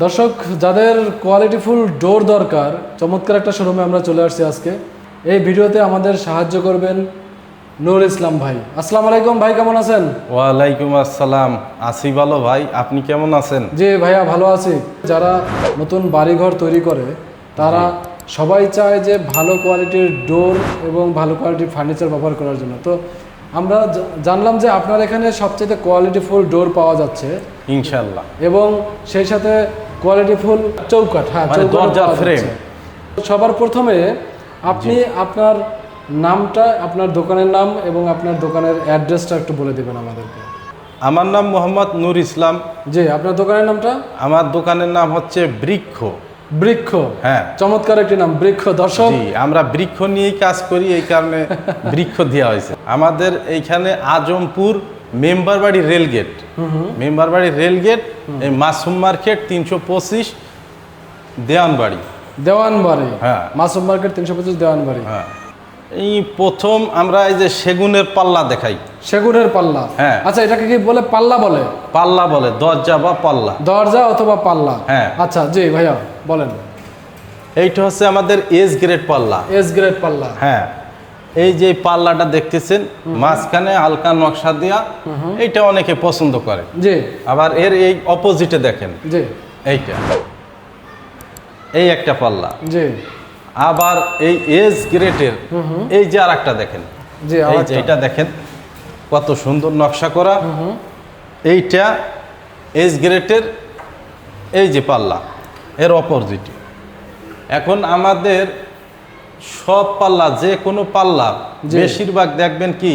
দর্শক, যাদের কোয়ালিটিফুল ডোর দরকার, চমৎকার একটা শোরুমে আমরা চলে আসছি আজকে। এই ভিডিওতে আমাদের সাহায্য করবেন নূর ইসলাম ভাই। আসসালামু আলাইকুম ভাই, কেমন আছেন? ওয়ালাইকুম আসসালাম, আছি ভালো ভাই, আপনি কেমন আছেন? জি ভাইয়া, ভালো আছি। যারা নতুন বাড়িঘর তৈরি করে তারা সবাই চায় যে ভালো কোয়ালিটির ডোর এবং ভালো কোয়ালিটির ফার্নিচার ব্যবহার করার জন্য। তো আমরা জানলাম যে আপনার এখানে সবচেয়ে কোয়ালিটিফুল ডোর পাওয়া যাচ্ছে ইনশাআল্লাহ, এবং সেই সাথে কোয়ালিটিফুল চৌকাঠ। হ্যাঁ, মানে দরজার ফ্রেম। সবার প্রথমে আপনি আপনার নামটা, আপনার দোকানের নাম এবং আপনার দোকানের অ্যাড্রেসটা একটু বলে দেবেন আমাদেরকে। আমার নাম মোহাম্মদ নূর ইসলাম। জি, আপনার দোকানের নামটা? আমার দোকানের নাম হচ্ছে বৃক্ষ। বৃক্ষ, হ্যাঁ, চমৎকার একটি নাম, বৃক্ষ। দর্শক, জি, আমরা বৃক্ষ নিয়েই কাজ করি, এই কারণে বৃক্ষ দেওয়া হয়েছে। আমাদের এইখানে আজমপুর মেম্বার বাড়ি রেলগেট, মেম্বার বাড়ি রেলগেট, এই মাসুম মার্কেট 325 দেওয়ানবাড়ি। দেওয়ানবাড়ি, হ্যাঁ, মাসুম মার্কেট 325 দেওয়ানবাড়ি। হ্যাঁ। এই প্রথম আমরা এই যে সেগুনের পাল্লা দেখাই। সেগুনের পাল্লা? হ্যাঁ। আচ্ছা, এটাকে কি বলে? পাল্লা বলে? পাল্লা বলে, দরজা বা পাল্লা। দরজা অথবা পাল্লা? হ্যাঁ। আচ্ছা, জি ভাইয়া বলেন। এইটা হচ্ছে আমাদের এস গ্রেড পাল্লা। এস গ্রেড পাল্লা, হ্যাঁ। এই যে পাল্লাটা দেখতেছেন, মাঝখানে হালকা নকশা দেয়া, এইটা অনেকে পছন্দ করে। জি। আবার এর এই অপোজিটে দেখেন, জি, এইটা, এই একটা পাল্লা। জি। আবার এই এস গ্রেডের এই যে আরেকটা দেখেন, জি, এই যে এটা দেখেন কত সুন্দর নকশা করা। এইটা এস গ্রেডের এই যে পাল্লা, এর অপোজিটে। এখন আমাদের সব পাল্লা, যে কোনো পাল্লা বেশিরভাগ দেখবেন কি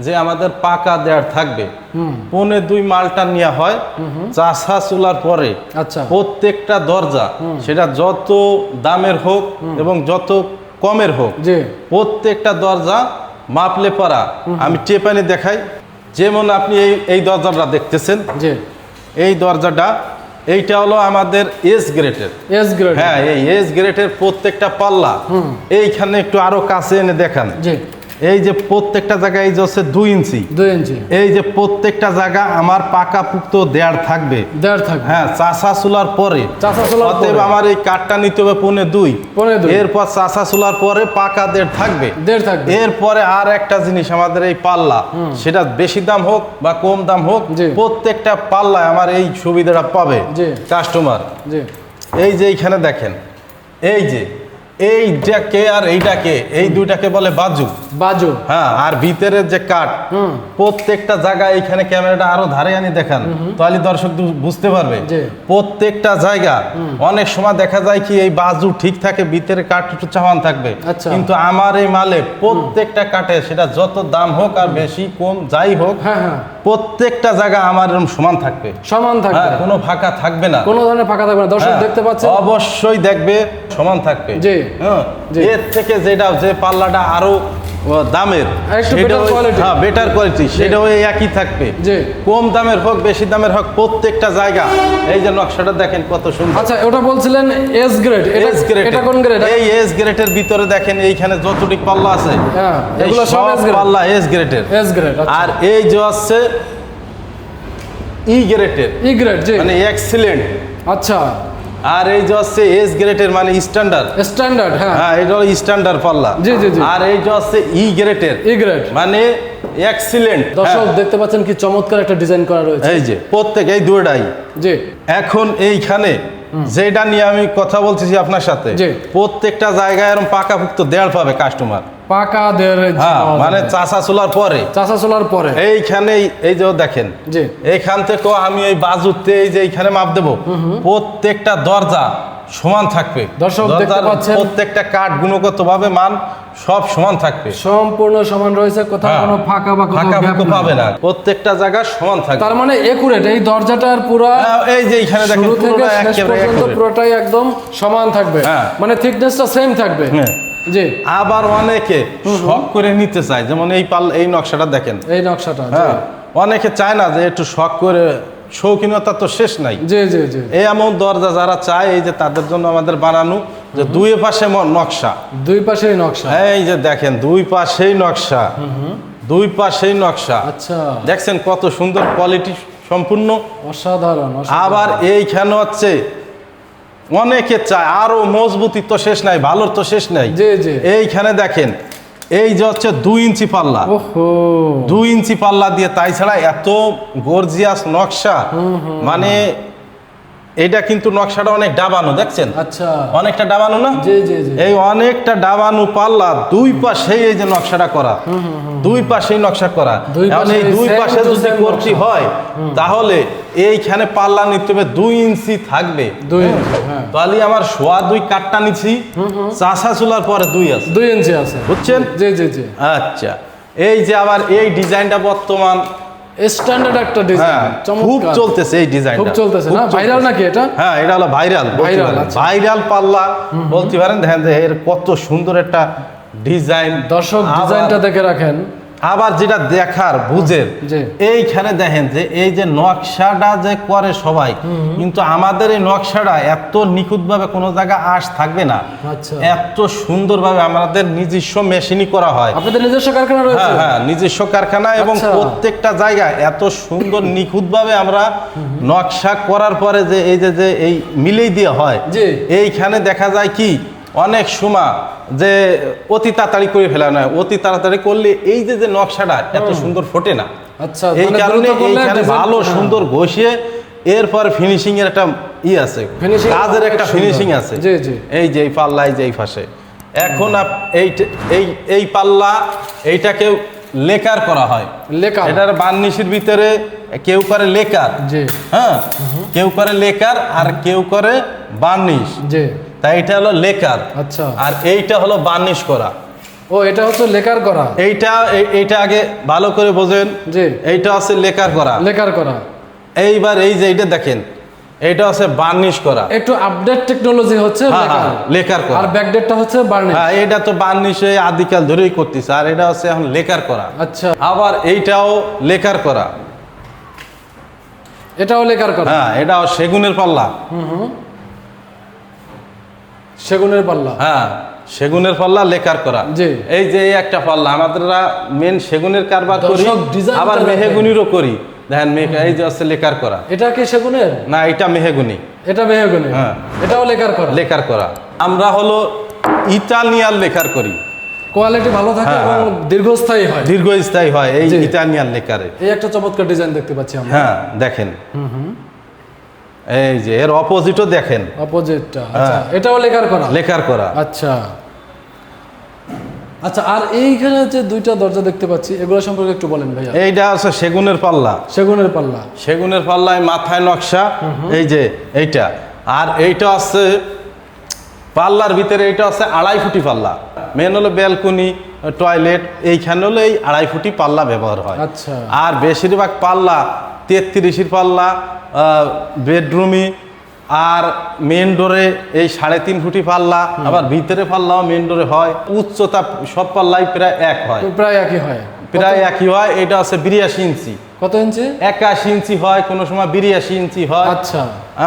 যে আমাদের পাকা দেয়ার থাকবে, 1.5 মালটা নেওয়া হয় চাষা চুলার পরে। আচ্ছা। প্রত্যেকটা দরজা, সেটা যত দামের হোক এবং যত কমের হোক, জি। প্রত্যেকটা দরজা মাপলে পারা। আমি টেপানি দেখাই। যেমন আপনি এই দরজাটা দেখতেছেন, জি, এই দরজাটা, এইটা হলো আমাদের এস গ্রেডের। S grade? হ্যাঁ, এই এস গ্রেডের প্রত্যেকটা পাল্লা এইখানে একটু আরো কাছে এনে দেখান। জি। এই যে প্রত্যেকটা জায়গায় এই যে হচ্ছে 2 ইঞ্চি, 2 ইঞ্চি। এই যে প্রত্যেকটা জায়গা আমার পাকা পুক্ত দেয়ার থাকবে। দেয়ার থাকবে? হ্যাঁ, চাষা চুলার পরে। চাষা চুলার পরে? অতএব আমার এই কাঠটা নিতে হবে 1.5। 1.5। এরপর চাষা চুলার পরে পাকা দেড় থাকবে। দেড় থাকবে। এরপরে আর একটা জিনিস, আমাদের এই পাল্লা, সেটা বেশি দাম হোক বা কম দাম হোক, প্রত্যেকটা পাল্লায় আমার এই সুবিধাটা পাবে কাস্টমার। জি। এই যে এইখানে দেখেন, এই যে এইটাকে আর এইটাকে, এই দুইটাকে বলে বাজু। বাজু? হ্যাঁ। আর ভিতরের যে কাঠ, প্রত্যেকটা জায়গায়, এইখানে ক্যামেরাটা আরো ধারে আনি দেখান, তাহলে দর্শক বুঝতে পারবে। প্রত্যেকটা জায়গা অনেক সময় দেখা যায় কি এই বাজু ঠিক থাকে, ভিতরে কাঠ একটু চাওয়ান থাকবে। আচ্ছা। কিন্তু আমার এই মালে প্রত্যেকটা কাঠে, সেটা যত দাম হোক আর বেশি কম যাই হোক, হ্যাঁ, হ্যাঁ, প্রত্যেকটা জায়গা আমার এরকম সমান থাকবে। সমান থাকবে? হ্যাঁ, কোনো ফাঁকা থাকবে না, কোনো ধরনের ফাঁকা থাকবে না। দর্শক দেখতে পাচ্ছেন? অবশ্যই দেখবে সমান থাকবে। জি। হ্যাঁ, এর থেকে যেটা, যে পাল্লাটা আরো দামের, বেটার কোয়ালিটি, সেটাও একই থাকবে। কম দামের হোক বেশি দামের হোক, প্রত্যেকটা জায়গা। এই যে নকশাটা দেখেন কত সুন্দর। আচ্ছা, ওটা বলছিলেন এস গ্রেড? S grade. এটা কোন গ্রেড? এই এস গ্রেডের ভিতরে দেখেন, এইখানে যতটুকু পাল্লা আছে, হ্যাঁ, এগুলো সব এস গ্রেড। পাল্লা এস গ্রেডের। S grade. আর এই যে আছে ই গ্রেডের। ই গ্রেড, জি, মানে এক্সিলেন্ট। আচ্ছা। আর এই যে হচ্ছে এস গ্রেডের, মানে স্ট্যান্ডার্ড। স্ট্যান্ডার্ড, হ্যাঁ, হ্যাঁ, এটা হলো স্ট্যান্ডার্ড পাল্লা। জি, জি, জি। আর এই যে হচ্ছে ই গ্রেডের। ই গ্রেড মানে এক্সিলেন্ট। দর্শক দেখতে পাচ্ছেন কি চমৎকার একটা ডিজাইন করা রয়েছে। এই যে প্রত্যেক এই দুইটাই। জি। এখন এইখানে যেটা নিয়ে আমি কথা বলতেছি আপনার সাথে, প্রত্যেকটা জায়গায় এরকম পাকাপুক্ত দেয়াল পাবে কাস্টমার। পাকা দেয়াল? হ্যাঁ, মানে চাষা চুলার পরে। চাষা চুলার পরে এইখানে এই যে দেখেন, জি, এইখান থেকে আমি এই বাজুতে এই যে এইখানে মাপ দেবো, প্রত্যেকটা দরজা সমান থাকবে। দর্শক দেখতে পাচ্ছেন, প্রত্যেকটা কাঠ গুণগত ভাবে মান সব সমান থাকবে, সম্পূর্ণ সমান রয়েছে, কোথাও কোনো ফাঁকা বা ফাঁকা পাবে না, প্রত্যেকটা জায়গা সমান থাকবে। তার মানে একুরেট এই দরজাটার পুরো, এই যে এইখানে দেখেন, শুরু থেকে শেষ পর্যন্ত পুরোটাই একদম সমান থাকবে, মানে থিকনেসটা সেম থাকবে। জি। আবার অনেকে শখ করে নিতে চায়, যেমন এই নকশাটা দেখেন, এই নকশাটা, হ্যাঁ, অনেকে চায় না যে একটু শখ করে, শৌখিনতা তো শেষ নাই। জি, জি, জি। এই এমন দরজা যারা চায়, এই যে তাদের জন্য আমাদের বানানো, যে দুই পাশে নকশা, দুই পাশেই নকশা। এই যে দেখেন, দুই পাশেই নকশা, দুই পাশেই নকশা। আচ্ছা, দেখছেন কত সুন্দর কোয়ালিটি সম্পূর্ণ, অসাধারণ। আবার এইখানে হচ্ছে অনেকে চায় আরো মজবুতি তো শেষ নাই, ভালোর তো শেষ নাই। জি জি। এইখানে দেখেন এই যে হচ্ছে 2 ইঞ্চি পাল্লা, ওহো 2 ইঞ্চি পাল্লা দিয়ে, তাই ছাড়া এত গর্জিয়াস নকশা, মানে এটা কিন্তু নকশাটা অনেক ডাবানো, দেখছেন আচ্ছা অনেকটা ডাবানো না? জি জি জি। এই অনেকটা ডাবানো পাল্লা, দুই পাশেই এই যে নকশাটা করা, দুই পাশেই নকশা করা। দুই এখন এই পাশে দুই same পাশে to যদি same করতে নকশা। হয় তাহলে এইখানে পাল্লা নিতে হবে 2 ইঞ্চি থাকবে। 2 ইঞ্চি, হ্যাঁ। তাহলে আমার সোয়া 2 কাঠটা নিচ্ছি, চাষা চুলার পরে 2 আছে, 2 ইঞ্চি আছে, বুঝছেন? জি জি জি। আচ্ছা, এই যে আবার এই ডিজাইনটা বর্তমান স্ট্যান্ডার্ড একটা ডিজাইন, হ্যাঁ খুব চমৎকার চলতেছে এই ডিজাইনটা, খুব চলতেছে না? ভাইরাল নাকি এটা? হ্যাঁ এটা হলো ভাইরাল, ভাইরাল, আচ্ছা। ভাইরাল পাল্লা বলতে পারেন। দেখেন যে এর কত সুন্দর একটা ডিজাইন, দর্শক ডিজাইনটা দেখে রাখেন। আবার যেটা দেখার বুঝের, জি। এইখানে দেখেন যে এই যে নকশাটা যে করে সবাই, কিন্তু আমাদের এই নকশাটা এত নিখুঁতভাবে কোনো জায়গায় আঁশ থাকবে না, আচ্ছা। এত সুন্দরভাবে আমাদের নিজস্ব মেশিনই করা হয়। আপনাদের নিজস্ব কারখানা রয়েছে? হ্যাঁ হ্যাঁ, নিজস্ব কারখানা, এবং আচ্ছা। প্রত্যেকটা জায়গায় এত সুন্দর নিখুঁতভাবে আমরা নকশা করার পরে যে এই যে এই মিলেই দিয়ে হয়, জি। এইখানে দেখা যায় কি অনেক সময় যে অতি তাড়াতাড়ি করে ফেলা নয়, অতি তাড়াতাড়ি করলে এই যে নকশাটা এত সুন্দর ফোটে না। আচ্ছা, এই মানে কারণে দ্রুত করলে এইখানে design- ভালো হ্যাঁ। সুন্দর ঘষিয়ে এরপর ফিনিশিং এর একটা আছে, Finishing কাজের অনেক একটা সুন্দর। ফিনিশিং আছে। জি জি। এই যে এই পাল্লা, এই যে এই পাশে এখন এই পাল্লা এইটাকে লেকার করা হয়, লেকার, এটার বার্নিশের ভিতরে কেউ করে লেকার, জি হ্যাঁ কেউ করে লেকার আর কেউ করে বার্নিশ, জি। তাই এটা হলো লেকার, আচ্ছা। আর এইটা হলো বার্নিশ করা। ও এটা হচ্ছে লেকার করা। এইটা আগে ভালো করে বোঝেন, জি। এইটা আছে লেকার করা। লেকার করা। এইবার এই যে এইটা দেখেন, এইটা আছে বার্নিশ করা। একটু আপডেট টেকনোলজি হচ্ছে হ্যাঁ, লেকার। হ্যাঁ, লেকার করা। আর ব্যাকডেটটা হচ্ছে বার্নিশ। হ্যাঁ এটা তো বার্নিশে আদিকাল ধরেই করতেছে, আর এটা হচ্ছে এখন লেকার করা। আচ্ছা, আবার এইটাও লেকার করা। এটাও লেকার করা। হ্যাঁ এটাও সেগুনের পাল্লা। সেগুনের পাল্লা। হ্যাঁ সেগুনের পাল্লা লেকার করা। জি। এই যে এই একটা পাল্লা, আমাদেররা মেন সেগুনের কারবার করি, দর্শক ডিজাইনটা আবার দেখেন। মেহগুনিরও করি। দেখেন এই যে আছে লেকার করা। এটা কি সেগুনের? না এটা মেহগুনি, এটা মেহগনি। হ্যাঁ। এটাও লেকার করা। লেকার করা। আমরা হলো ইটালিয়ান লেকার করি, কোয়ালিটি ভালো থাকে হ্যাঁ, এবং দীর্ঘস্থায়ী হয়। দীর্ঘস্থায়ী হয় এই জি। ইটালিয়ান লেকারে। এই একটা চমৎকার ডিজাইন দেখতে পাচ্ছি আমরা। হ্যাঁ দেখেন, এই যে এর অপোজিটও দেখেন, অপোজিটটা। আচ্ছা, হ্যাঁ। এটাও লেকার করা। লেকার করা। আচ্ছা আচ্ছা, আর এইখানে যে দুইটা দরজা দেখতে পাচ্ছি, এগুলো সম্পর্কে একটু বলেন ভাইয়া। এইটা আছে সেগুনের পাল্লা, সেগুনের পাল্লা। সেগুনের পাল্লায় মাথায় নকশা, এই যে এইটা, আর এইটা আছে পাল্লার ভিতরে, এইটা আছে 2.5 ফুটি পাল্লা। মেন হলো ব্যালকনি, টয়লেট, এইখানে হলো এই 2.5 ফুটি পাল্লা ব্যবহার হয়। আচ্ছা। আর বেশিরভাগ পাল্লা 33 পাল্লা বেডরুমে, আর মেন ডোরে এই 3.5 ফুটি পাল্লা, আবার ভিতরে পাল্লাও মেন ডোরে হয়। উচ্চতা সব পাল্লাই প্রায় এক হয়, প্রায় একই হয়। প্রায় একই হয়। এটা আছে 82 ইঞ্চি, কত ইঞ্চি? 81 ইঞ্চি হয়, কোনো সময় 82 ইঞ্চি হয়। আচ্ছা,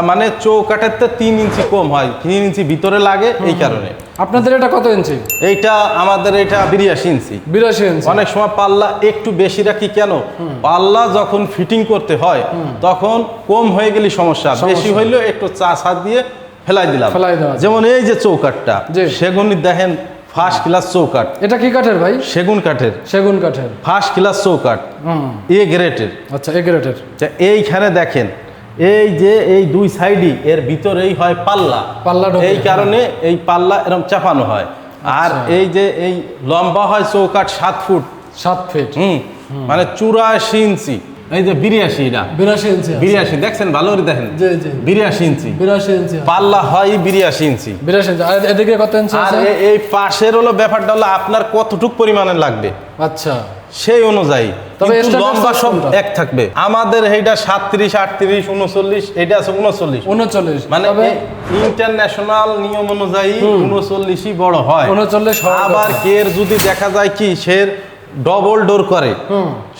মানে চৌকাঠের তো 3 ইঞ্চি কম হয়, 3 ইঞ্চি ভিতরে লাগে এই কারণে। আপনাদের এটা কত ইঞ্চি? এইটা আমাদের এটা 82 ইঞ্চি। 82 ইঞ্চি। অনেক সময় পাল্লা একটু বেশি রাখি, কেন পাল্লা যখন ফিটিং করতে হয় তখন কম হয়ে গেলে সমস্যা, বেশি হইলেও একটু চা দিয়ে ফেলাই দিলাম। ফেলাই দেওয়া যায়। যেমন এই যে চৌকাঠটা, জি। সেগুনি দেখেন ফার্স্ট ক্লাস চৌকাঠ, এটা কি কাঠের ভাই? সেগুন কাঠের, সেগুন কাঠের। ফার্স্ট ক্লাস চৌকাঠ, এ গ্রেটের। আচ্ছা, এ গ্রেটের। এইখানে দেখেন এই যে এই দুই সাইডই এর ভিতরেই হয় পাল্লা, পাল্লা ঢোকে। এই কারণে এই পাল্লা এরকম চাপানো হয়। আর এই যে এই লম্বা হয় চৌকাঠ 7 ফুট, 7 ফিট। মানে 84 ইঞ্চি। এই যে 82, এটা 82 ইঞ্চি আছে। 82 দেখছেন, ভালো করে দেখেন, জি জি। 82 ইঞ্চি 82 ইঞ্চি আছে। পাল্লা হয় 82 ইঞ্চি। 82 ইঞ্চি। আর এদিকে কত ইঞ্চি আর আছে? এই পাশের হলো ব্যাপারটা হলো আপনার কতটুক পরিমাণে লাগবে আচ্ছা, সেই অনুযায়ী, তবে কিন্তু standard লম্বা size সব কোনটা? এক থাকবে। আমাদের এইটা 37, 38, 39, এটা আছে 39। 39। মানে তবে ইন্টারন্যাশনাল নিয়ম অনুযায়ী 39ই বড় হয়। 39 হয়। আবার কের যদি দেখা যায় কি সে ডবল ডোর করে,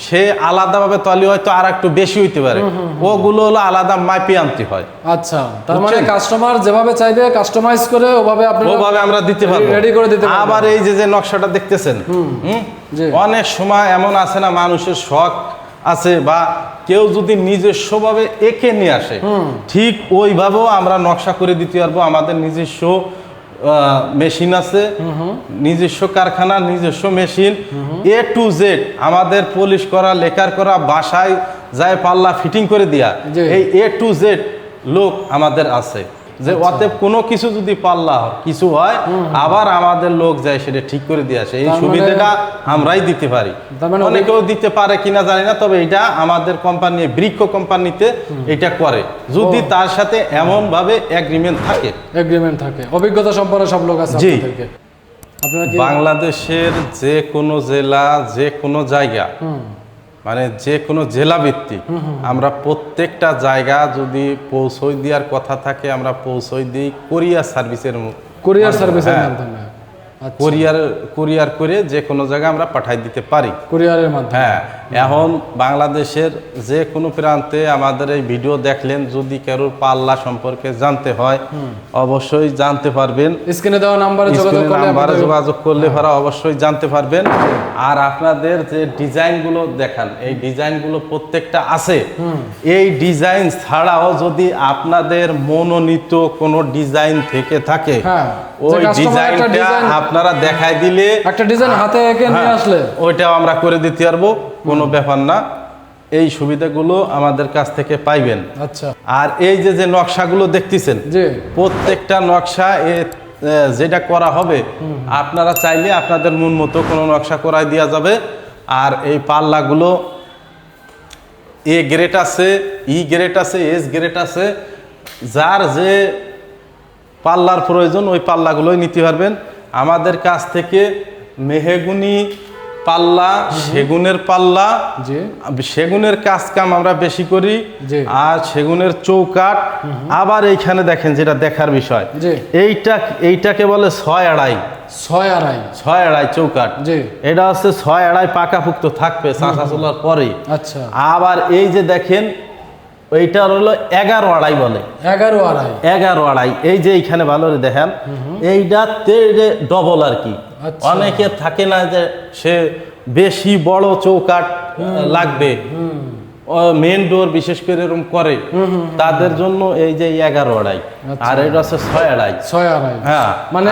সে আলাদাভাবে তলি হয়তো আর একটু বেশি হইতে পারে, ওগুলো হলো আলাদা মাপে আনতে হয়। আচ্ছা, তার মানে বুঝছেন? কাস্টমার যেভাবে চাইবে কাস্টমাইজ করে ওভাবে আপনারা ওভাবে আমরা দিতে পারবো, রেডি করে দিতে পারবো। আবার এই যে নকশাটা দেখতেছেন, জি। অনেক সময় এমন আছে না, মানুষের শখ আছে বা কেউ যদি নিজস্বভাবে এঁকে নিয়ে আসে ঠিক ওইভাবেও আমরা নকশা করে দিতে পারবো। আমাদের নিজস্ব মেশিন আছে, নিজস্ব কারখানা, নিজস্ব মেশিন, A to Z আমাদের পলিশ করা, লেকার করা, বাসায় যায় পাল্লা ফিটিং করে দেয়া, জি। এই A to Z লোক আমাদের আছে। যে অতএব কোনো কিছু যদি পাল্লা কিছু হয় আবার আমাদের লোক যায় সেটা ঠিক করে দিয়ে আসে। এই তার মানে- সুবিধাটা আমরাই দিতে পারি। তার মানে অনেকেও দিতে পারে কিনা জানি না, তবে এটা আমাদের কোম্পানি বৃক্ষ কোম্পানিতে এটা করে, যদি তার সাথে এমন ভাবে এগ্রিমেন্ট থাকে। এগ্রিমেন্ট থাকে, অভিজ্ঞতা সম্পন্ন সব লোক আছে জি। আপনাদেরকে। আপনারা কি বাংলাদেশের যে কোনো জেলা, যে কোনো জায়গা, মানে যে কোনো জেলা ভিত্তিক আমরা প্রত্যেকটা জায়গা যদি পৌঁছই দেওয়ার কথা থাকে আমরা পৌঁছই দিই কুরিয়ার সার্ভিসের কুরিয়ার সার্ভিসের হ্যাঁ। মাধ্যমে? আচ্ছা, কুরিয়ার করে যে কোনো জায়গায় আমরা পাঠাই দিতে পারি। কুরিয়ারের মাধ্যমে। হ্যাঁ, এখন বাংলাদেশের যে কোনো প্রান্তে আমাদের এই ভিডিও দেখলেন, যদি কারোর পাল্লা সম্পর্কে জানতে হয় অবশ্যই জানতে পারবেন। স্ক্রিনে দেওয়া নাম্বারে যোগাযোগ স্ক্রিনে করলে নাম্বারে আপনাদের- যোগাযোগ করলে ভাড়া অবশ্যই জানতে পারবেন। আর আপনাদের যে ডিজাইনগুলো দেখান, এই ডিজাইনগুলো প্রত্যেকটা আছে। এই ডিজাইন ছাড়াও যদি আপনাদের মনোনীত কোনো ডিজাইন থেকে থাকে, হ্যাঁ, যে ওই customer একটা ডিজাইনটা ডিজাইন- আপনারা দেখাই দিলে একটা ডিজাইন হাতে এঁকে নিয়ে হ্যাঁ, আসলে ওইটাও আমরা করে দিতে পারবো, কোনো ব্যাপার না। এই সুবিধাগুলো আমাদের কাছ থেকে পাইবেন। আচ্ছা, আর এই যে যে নকশাগুলো দেখতেছেন, জি। প্রত্যেকটা নকশা যেটা করা হবে আপনারা চাইলে আপনাদের মন মতো কোনো নকশা করাই দেওয়া যাবে। আর এই পাল্লাগুলো A গ্রেড আছে, E গ্রেড আছে, S গ্রেড আছে, যার যে পাল্লার প্রয়োজন ওই পাল্লাগুলোই নিতে পারবেন। আমাদের কাছ থেকে মেহগুনি পাল্লা, সেগুনের পাল্লা, জি। সেগুনের কাজ কাম আমরা বেশি করি, জি। আর সেগুনের চৌকাঠ। আবার এইখানে দেখেন যেটা দেখার বিষয়, জি। এইটাকে বলে 6.5 6.5 চৌকাঠ। জি। এটা হচ্ছে 6.5 পাকাপুক্ত থাকবে চাষা চলার পরে। আচ্ছা, আবার এই যে দেখেন এইটার হলো 11.5 বলে, 11.5 11.5। এই যে এইখানে ভালো করে দেখেন, এইটাতে ডবল আর কি। আচ্ছা। অনেকে থাকে না যে সে বেশি বড় চৌকাঠ লাগবে, মেন ডোর বিশেষ করে এরকম করে, তাদের জন্য এই যে 11.5। আচ্ছা। আর এটা হচ্ছে 6.5। 6.5 হ্যাঁ, মানে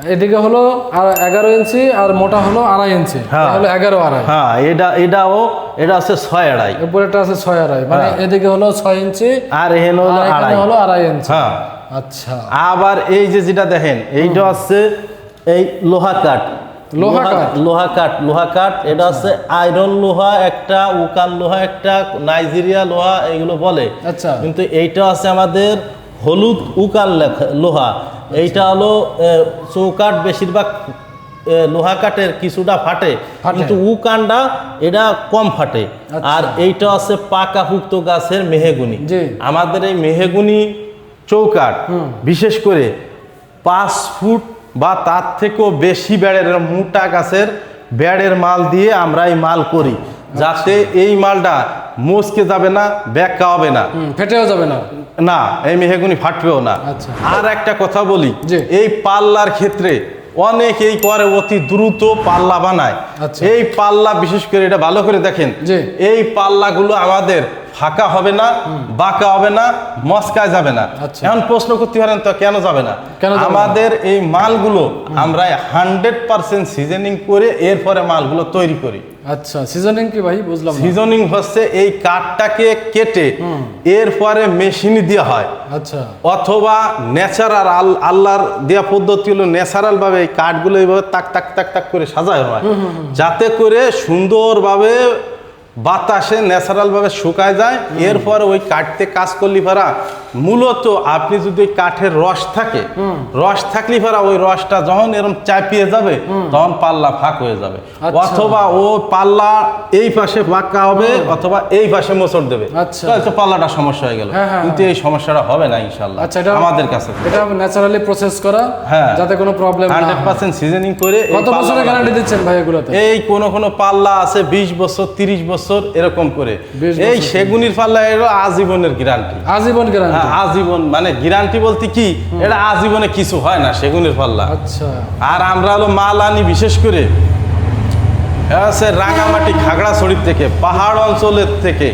এদিকে হলো আর 11 ইঞ্চি আর মোটা হলো 2.5 ইঞ্চি, হ্যাঁ। হলো 11.5। হ্যাঁ, এটা হচ্ছে 6.5। উপরেটা আছে 6.5, মানে হ্যাঁ। এদিকে হলো 6 ইঞ্চি আর এখানে হলো আর এখানে 2.5। হলো 2.5 ইঞ্চি। হ্যাঁ। আচ্ছা, আবার এই যে যেটা দেখেন এইটা হচ্ছে এই লোহা কাঠ। লোহা কাঠ এটা হচ্ছে আয়রন লোহা একটা, উকাল লোহা একটা, নাইজেরিয়া লোহা এগুলো বলে। আচ্ছা। কিন্তু এইটা আছে আমাদের হলুদ উকাল লোহা। এইটা হলো চৌকাঠ বেশিরভাগ লোহা কাঠের কিছুটা ফাটে, কিন্তু উকানটা এটা কম ফাটে। আচ্ছা। আর এইটা আছে পাকাপুক্ত গাছের মেহগুনি। জি। আমাদের এই মেহগুনি চৌকাঠ বিশেষ করে 5 ফুট বা তার থেকেও বেশি বেড়ের মোটা গাছের বেড়ের মাল দিয়ে আমরা এই মাল করি, যাতে এই মালটা মচকে যাবে না, ব্যাকা হবে না, ফেটেও যাবে না। না এই মেহগুনি ফাটবেও না। আচ্ছা। আর একটা কথা বলি, জি। এই পাল্লার ক্ষেত্রে অনেকেই করে অতি দ্রুত পাল্লা বানায়। আচ্ছা। এই পাল্লা বিশেষ করে এটা ভালো করে দেখেন, জি। এই পাল্লাগুলো আমাদের ফাঁকা হবে না, বাঁকা হবে না, মস্কায় যাবে না। আচ্ছা। এখন প্রশ্ন করতে পারেন তো কেন যাবে না? কেন যাবে না? আমাদের এই মালগুলো আমরা 100% সিজনিং করে এরপরে মালগুলো তৈরি করি। আচ্ছা, সিজনিং কি ভাই? বুঝলাম না। সিজনিং হচ্ছে এই কাঠটাকে কেটে এরপরে মেশিনে দেওয়া হয়, আচ্ছা, অথবা ন্যাচারাল আল্লাহর দেওয়া পদ্ধতি হলো ন্যাচারাল ভাবে এই কাঠগুলো এইভাবে তাক তাক তাক তাক করে সাজানো হয়, যাতে করে সুন্দরভাবে বাতাসে ন্যাচারাল ভাবে শুকায় যায়। এরপরে ওই কাঠতে কাজ করলি পারা মূলত আপনি যদি ওই কাঠের রস থাকে, রস থাকলে পারা ওই রসটা যখন এরকম চাপিয়ে যাবে তখন পাল্লা ফাঁক হয়ে যাবে, আচ্ছা। অথবা ও পাল্লা এই পাশে ফাঁকা হবে অথবা এই পাশে মোচড় দেবে, আচ্ছা। তাহলে তো পাল্লাটা সমস্যা হয়ে গেল। হ্যাঁ, হ্যাঁ, কিন্তু এই সমস্যাটা হবে না ইনশাল্লাহ আচ্ছা, এটা আমাদের কাছে। এটা ন্যাচারালি প্রসেস করা, হ্যাঁ, যাতে কোনো প্রবলেম না হয়। 100% সিজনিং করে এই কত বছরের পাল্লা- গ্যারান্টি দিচ্ছেন ভাই এগুলোতে? এই কোন পাল্লা আছে 20 বছর 30 বছর এরকম করে। 20 এই বছর। সেগুনির পাল্লা এর আজীবনের গ্যারান্টি। আজীবন গ্যারান্টি? আজীবন মানে গ্যারান্টি বলতে কি, এটা আজীবনে কিছু হয় না সেগুনের পাল্লা। আচ্ছা, আর আমরা হলো মাল আনি বিশেষ করে আছে রাঙামাটি খাগড়াছড়ির থেকে, পাহাড় অঞ্চলের থেকে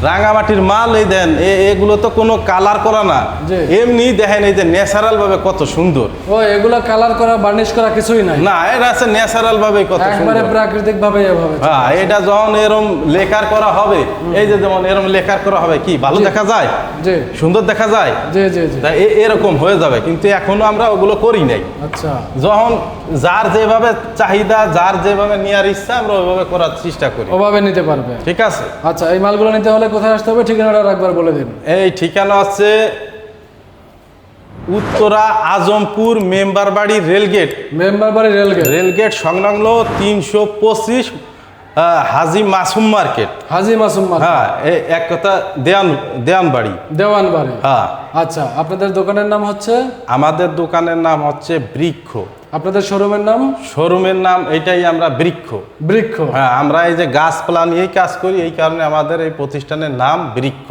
রাঙামাটির মাল। এই দেন এগুলো তো কোনো কালার করা না, জি। এমনি দেখেন এই যে ন্যাচারাল ভাবে কত সুন্দর। ও এগুলো কালার করা বার্নিশ করা কিছুই নাই, না এটা আছে ন্যাচারাল ভাবে কত একবারে সুন্দর। প্রাকৃতিক ভাবে এভাবে। হ্যাঁ, এটা যখন এরম লেকার করা হবে, এই যে যেমন এরম লেকার করা হবে, কি ভালো জি। দেখা যায়, জি সুন্দর দেখা যায়। জি জি জি। তা এরকম হয়ে যাবে, কিন্তু এখনো আমরা ওগুলো করি নাই। আচ্ছা যখন যার যেভাবে চাহিদা, যার যেভাবে নেওয়ার ইচ্ছা, আমরা ওইভাবে করার চেষ্টা করি। ওভাবে নিতে পারবে। ঠিক আছে। আচ্ছা এই মালগুলো নিতে হলে কোথায় আসতে হবে, ঠিকানাটা একবার বলে দিন। এই ঠিকানা হচ্ছে উত্তরা আজমপুর মেম্বার বাড়ি রেলগেট, মেম্বার বাড়ি রেলগেট, রেলগেট সংলগ্ন 325 হাজি মাসুম মার্কেট। হাজি মাসুম মার্কেট। হ্যাঁ, এই এক কথা দেওয়ান বাড়ি। দেওয়ান বাড়ি। হ্যাঁ, আচ্ছা আপনাদের দোকানের নাম হচ্ছে? আমাদের দোকানের নাম হচ্ছে বৃক্ষ। আপনাদের শোরুমের নাম? শোরুমের নাম এটাই, আমরা বৃক্ষ। বৃক্ষ। হ্যাঁ, আমরা এই যে গাছপালা নিয়েই কাজ করি, এই কারণে আমাদের এই প্রতিষ্ঠানের নাম বৃক্ষ।